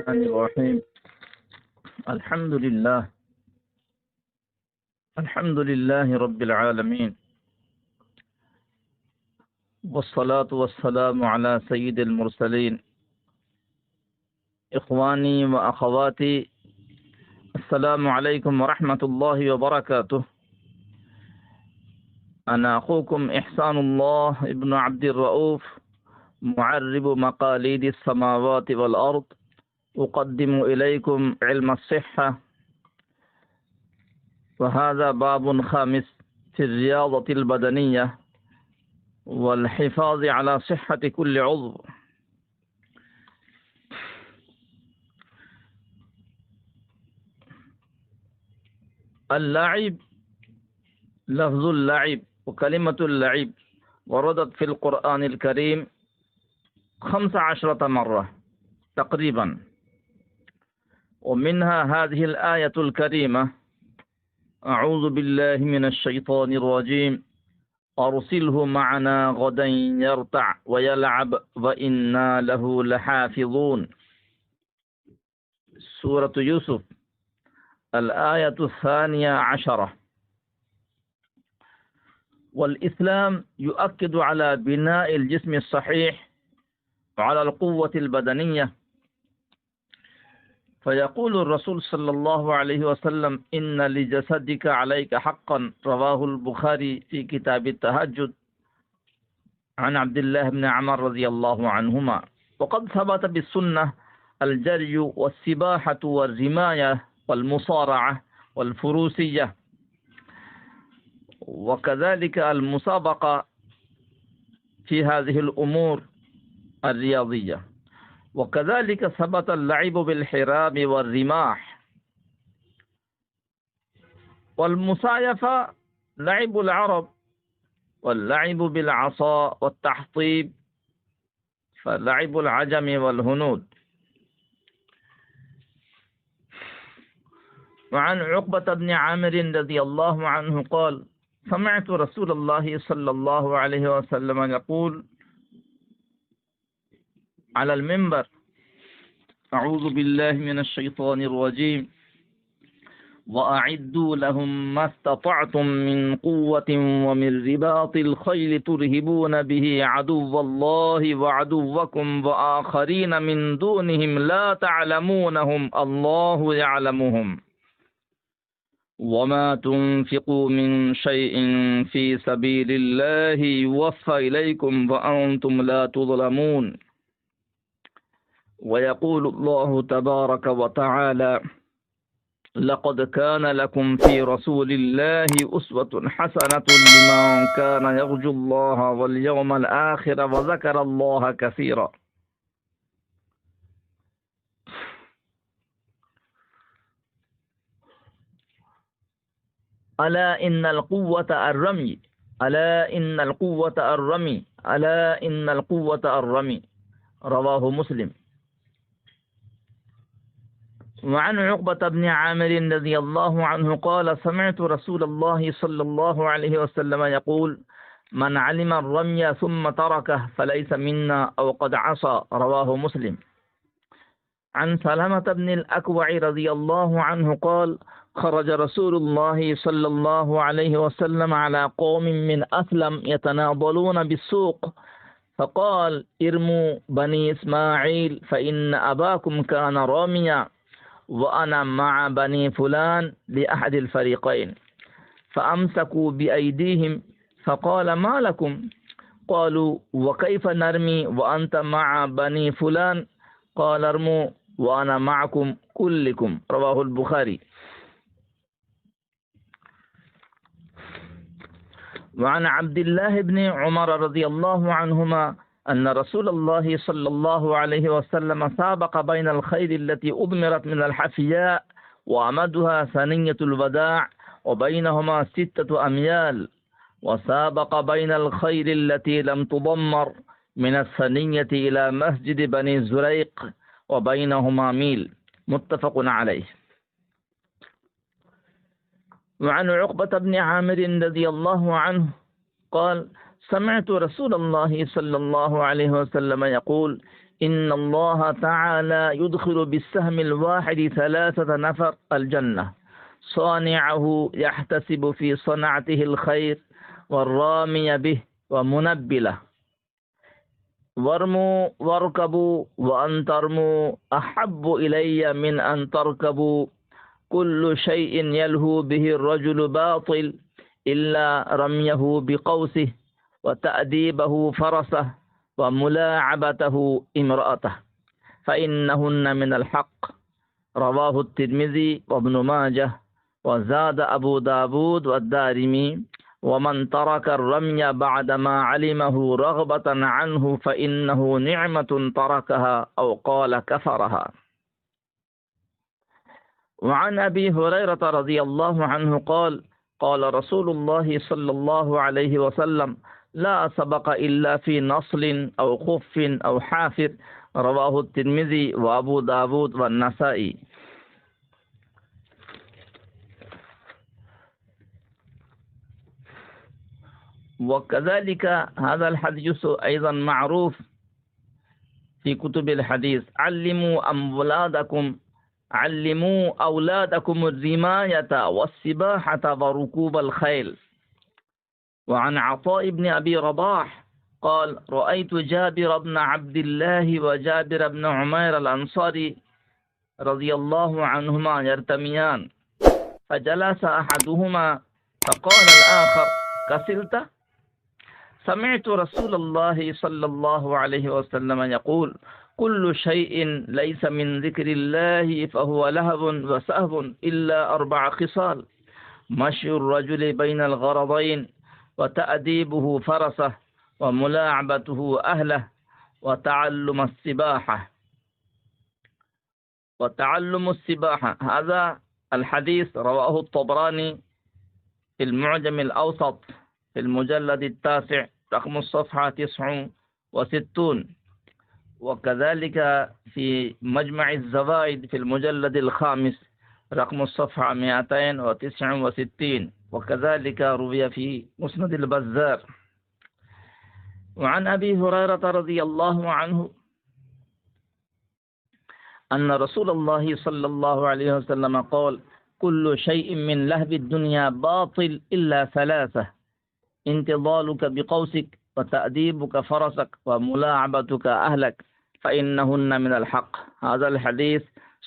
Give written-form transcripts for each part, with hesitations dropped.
الرحمن الرحيم. الحمد لله رب العالمين، والصلاة والسلام على سيد المرسلين. إخواني وأخواتي، السلام عليكم ورحمة الله وبركاته. أنا أخوكم إحسان الله ابن عبد الرؤوف، معرب مقاليد السماوات والأرض، أقدم إليكم علم الصحة، وهذا باب خامس في الرياضة البدنية والحفاظ على صحة كل عضو. اللعب، لفظ اللعب وكلمة اللعب وردت في القرآن الكريم 15 مرة تقريبا، ومنها هذه الآية الكريمة: أعوذ بالله من الشيطان الرجيم، أرسله معنا غدا يرتع ويلعب وإنا له لحافظون. سورة يوسف الآية 12. والإسلام يؤكد على بناء الجسم الصحيح وعلى القوة البدنية، فيقول الرسول صلى الله عليه وسلم: إن لجسدك عليك حقا، رواه البخاري في كتاب التهجد عن عبد الله بن عمر رضي الله عنهما. وقد ثبت بالسنة الجري والسباحة والرماية والمصارعة والفروسية، وكذلك المسابقة في هذه الأمور الرياضية، وكذلك ثبت اللعب بالحراب والرماح، والمسايفة لعب العرب، واللعب بالعصا والتحطيب فلعب العجم والهنود. وعن عقبة بن عامر رضي الله عنه قال: سمعت رسول الله صلى الله عليه وسلم يقول على المنبر: أعوذ بالله من الشيطان الرجيم، وأعدوا لهم ما استطعتم من قوة ومن رباط الخيل ترهبون به عدو الله وعدوكم وآخرين من دونهم لا تعلمونهم الله يعلمهم، وما تنفقوا من شيء في سبيل الله يوفى إليكم وأنتم لا تظلمون. ويقول الله تبارك وتعالى: لقد كان لكم في رسول الله أسوة حسنة لمن كان يرجو الله واليوم الآخر وذكر الله كثيرا. ألا إن القوة الرمي، ألا إن القوة الرمي، ألا إن القوة الرمي، رواه مسلم. وعن عقبة بن عامر رضي الله عنه قال: سمعت رسول الله صلى الله عليه وسلم يقول: من علم الرمي ثم تركه فليس منا أو قد عصى، رواه مسلم. عن سلمة بن الأكوع رضي الله عنه قال: خرج رسول الله صلى الله عليه وسلم على قوم من أسلم يتناضلون بالسوق، فقال: ارموا بني إسماعيل فإن أباكم كان راميا، وأنا مع بني فلان لأحد الفريقين. فأمسكوا بأيديهم، فقال: ما لكم؟ قالوا: وكيف نرمي وأنت مع بني فلان؟ قال: ارموا وأنا معكم كلكم، رواه البخاري. وعن عبد الله بن عمر رضي الله عنهما أن رسول الله صلى الله عليه وسلم سابق بين الخيل التي أضمرت من الحفياء وأمدها ثنية الوداع وبينهما 6 أميال، وسابق بين الخيل التي لم تضمر من الثنية إلى مسجد بني زريق وبينهما ميل، متفق عليه. وعن عقبة بن عامر رضي الله عنه قال: سمعت رسول الله صلى الله عليه وسلم يقول: إن الله تعالى يدخل بالسهم الواحد 3 نفر الجنة، صانعه يحتسب في صنعته الخير، والرامي به، ومنبله. وارموا واركبوا، وأن ترموا أحب إلي من أن تركبوا. كل شيء يلهو به الرجل باطل إلا رميه بقوسه، وتأديبه فرسه، وملاعبته امرأته، فإنهن من الحق. رواه الترمذي وابن ماجه، وزاد أبو داود والدارمي: ومن ترك الرمي بعدما علمه رغبة عنه فإنه نعمة تركها، أو قال كفرها. وعن أبي هريرة رضي الله عنه قال: قال رسول الله صلى الله عليه وسلم: لا سبق إلا في نصل أو خف أو حافر. رواه الترمذي وأبو داود والنسائي. وكذلك هذا الحديث أيضا معروف في كتب الحديث: علموا أولادكم الرماية والسباحة وركوب الخيل. وعن عطاء بن أبي رباح قال: رأيت جابر بن عبد الله وجابر بن عمير الأنصاري رضي الله عنهما يرتميان، فجلس أحدهما فقال الآخر: كسلت؟ سمعت رسول الله صلى الله عليه وسلم يقول: كل شيء ليس من ذكر الله فهو لهو وسهو إلا 4 خصال: مشي الرجل بين الغرضين، وتأديبه فرسه، وملاعبته أهله، وتعلم السباحة. هذا الحديث رواه الطبراني في المعجم الأوسط في المجلد 9 رقم الصفحة 69، وكذلك في مجمع الزوائد في المجلد 5 رقم الصفحة 269، وكذلك روي في مسند البزار. وعن أبي هريرة رضي الله عنه أن رسول الله صلى الله عليه وسلم قال: كل شيء من لهو الدنيا باطل إلا 3: انتظالك بقوسك، وتأديبك فرسك، وملاعبتك أهلك، فإنهن من الحق. هذا الحديث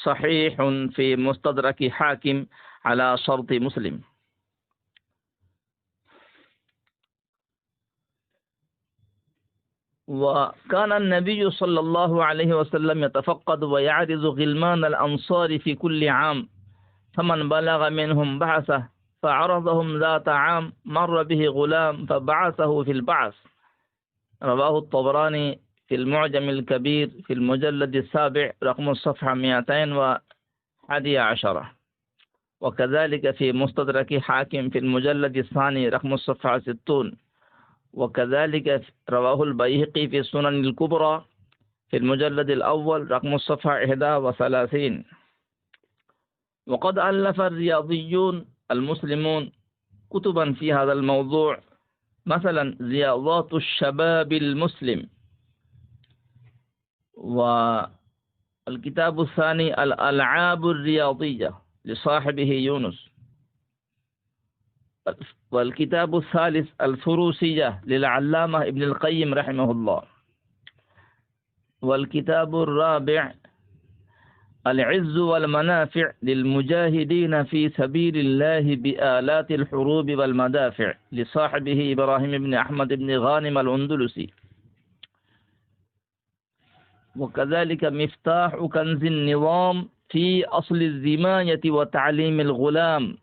صحيح في مستدرك حاكم على شرط مسلم. وكان النبي صلى الله عليه وسلم يتفقد ويعرض غلمان الأنصار في كل عام، فمن بلغ منهم بعثه فعرضهم ذات عام مر به غلام فبعثه في البعث. رواه الطبراني في المعجم الكبير في المجلد 7 رقم الصفحة 211، وكذلك في مستدرك حاكم في المجلد 2 رقم الصفحة 60، وكذلك رواه البيهقي في السنن الكبرى في المجلد 1 رقم الصفحة 31. وقد ألف الرياضيون المسلمون كتبا في هذا الموضوع، مثلا رياضات الشباب المسلم، والكتاب الثاني الألعاب الرياضية لصاحبه يونس، والكتاب الثالث الفروسية للعلامة ابن القيم رحمه الله، والكتاب الرابع العز والمنافع للمجاهدين في سبيل الله بآلات الحروب والمدافع لصاحبه إبراهيم بن أحمد بن غانم الأندلسي، وكذلك مفتاح كنز النظام في أصل الزماية وتعليم الغلام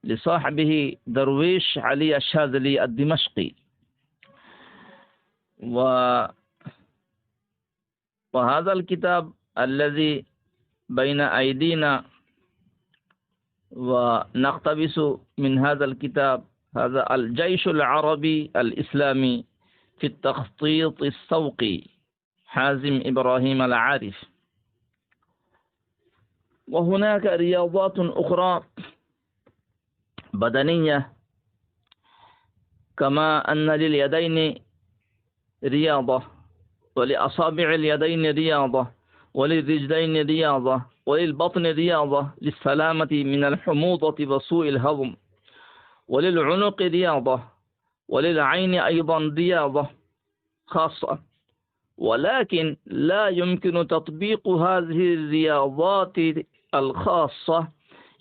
لصاحبه درويش علي الشاذلي الدمشقي. وهذا الكتاب الذي بين أيدينا ونقتبس من هذا الكتاب، هذا الجيش العربي الإسلامي في التخطيط السوقي، حازم إبراهيم العارف. وهناك رياضات أخرى بدنية، كما أن لليدين رياضة ولأصابع اليدين رياضة، وللرجلين رياضة، وللبطن رياضة للسلامة من الحموضة وسوء الهضم، وللعنق رياضة، وللعين أيضا رياضة خاصة. ولكن لا يمكن تطبيق هذه الرياضات الخاصة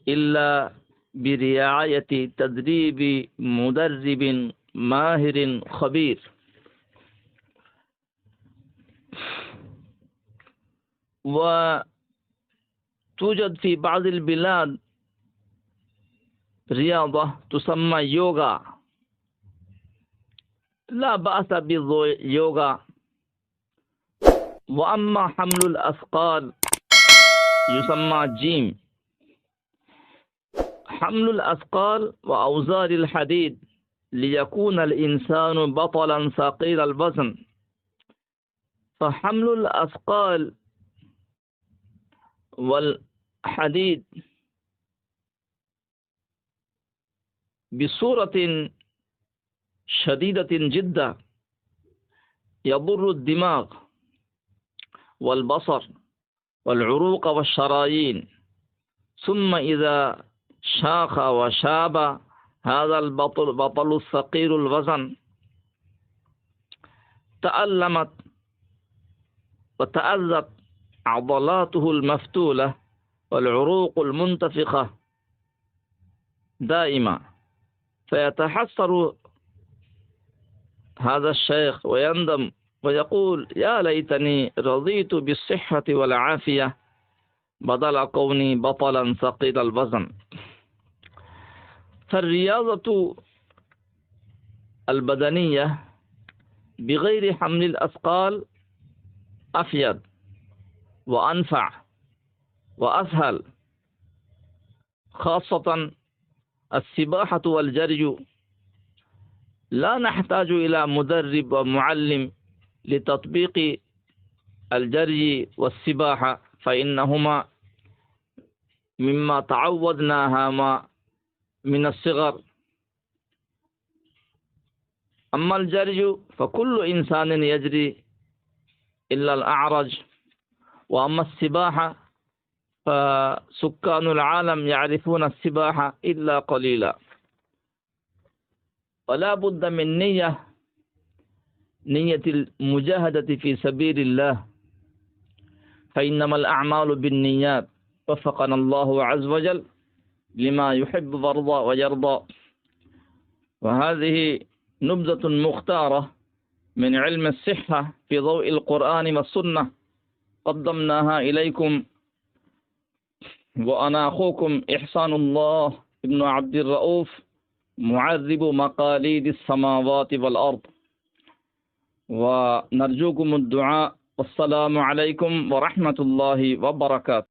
إلا برعاية تدريب مدرب ماهر خبير. وتوجد في بعض البلاد رياضة تسمى يوغا، لا بأس باليوغا. وأما حمل الأثقال يسمى جيم. حمل الأثقال وأوزار الحديد ليكون الإنسان بطلا ثقيل الوزن. فحمل الأثقال والحديد بصورة شديدة جدا يضر الدماغ والبصر والعروق والشرايين. ثم إذا شاخ وشاب هذا البطل الثقيل الوزن تألمت وتأذت عضلاته المفتولة والعروق المنتفخة دائما، فيتحسر هذا الشيخ ويندم ويقول: يا ليتني رضيت بالصحة والعافية بدل كوني بطلا ثقيل الوزن. فالرياضة البدنية بغير حمل الأثقال أفيد وأنفع وأسهل، خاصة السباحة والجري. لا نحتاج إلى مدرب ومعلم لتطبيق الجري والسباحة، فإنهما مما تعودناها من الصغر. أما الجري فكل إنسان يجري إلا الأعرج. وأما السباحة فسكان العالم يعرفون السباحة إلا قليلا. ولا بد من نية المجاهدة في سبيل الله، فإنما الأعمال بالنيات. وفقنا الله عز وجل لما يحب ويرضى. وهذه نبذة مختارة من علم الصحة في ضوء القرآن والسنة قدمناها إليكم، وأنا أخوكم إحسان الله ابن عبد الرؤوف، معرب مقاليد السماوات والأرض. ونرجوكم الدعاء. والسلام عليكم ورحمة الله وبركاته.